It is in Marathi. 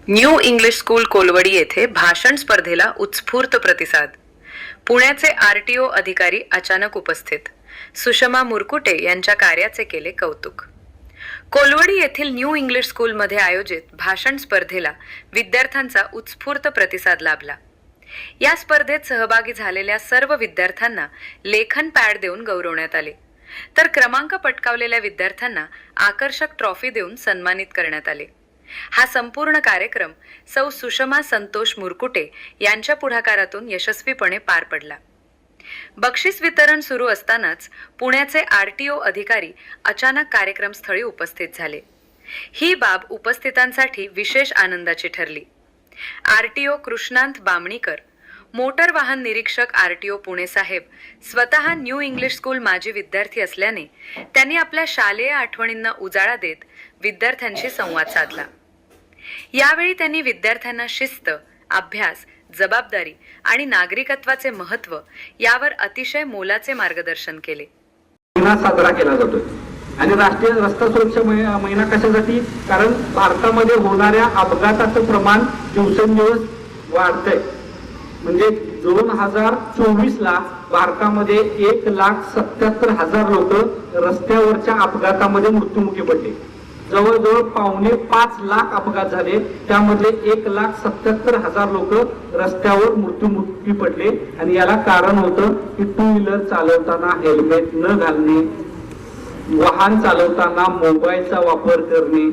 न्यू इंग्लिश स्कूल कोलवडी येथे भाषण स्पर्धेला उत्स्फूर्त प्रतिसाद. पुण्याचे आरटीओ अधिकारी अचानक उपस्थित. सुषमा मुरकुटे यांच्या कार्याचे केले कौतुक. कोलवडी येथील न्यू इंग्लिश स्कूलमध्ये आयोजित भाषण स्पर्धेला विद्यार्थ्यांचा उत्स्फूर्त प्रतिसाद लाभला. या स्पर्धेत सहभागी झालेल्या सर्व विद्यार्थ्यांना लेखन पॅड देऊन गौरवण्यात आले, तर क्रमांक पटकावलेल्या विद्यार्थ्यांना आकर्षक ट्रॉफी देऊन सन्मानित करण्यात आले. हा संपूर्ण कार्यक्रम सौ सुषमा संतोष मुरकुटे यांच्या पुढाकारातून यशस्वीपणे पार पडला. बक्षीस वितरण सुरू असतानाच पुण्याचे आरटीओ अधिकारी अचानक कार्यक्रमस्थळी उपस्थित झाले. ही बाब उपस्थितांसाठी विशेष आनंदाची ठरली. आरटीओ कृष्णांत बामणीकर, मोटर वाहन निरीक्षक आरटीओ पुणे साहेब स्वतः न्यू इंग्लिश स्कूल माजी विद्यार्थी असल्याने त्यांनी आपल्या शालेय आठवणींना उजाळा देत विद्यार्थ्यांशी संवाद साधला. यावेळी त्यांनी विद्यार्थ्यांना शिस्त, अभ्यास, जबाबदारी आणि नागरिकत्वाचे महत्त्व यावर अतिशय मोलाचे मार्गदर्शन केले. महिना साजरा केला जातोय आणि राष्ट्रीय रस्ता सुरक्षा महिना कशासाठी? कारण भारतामध्ये होणाऱ्या अपघाताचं प्रमाण दिवसेंदिवस वाढतंय. म्हणजे 2024ला भारतामध्ये 1,77,000 लोक रस्त्यावरच्या अपघातामध्ये मृत्युमुखी पडले. जवळजवळ 5.25 लाख अपघात झाले, त्यामधले 1,77,000 लोक रस्त्यावर मृत्युमुखी पडले. आणि याला कारण होतं की टू व्हीलर चालवताना हेल्मेट न घालणे, वाहन चालवताना मोबाईलचा वापर करणे,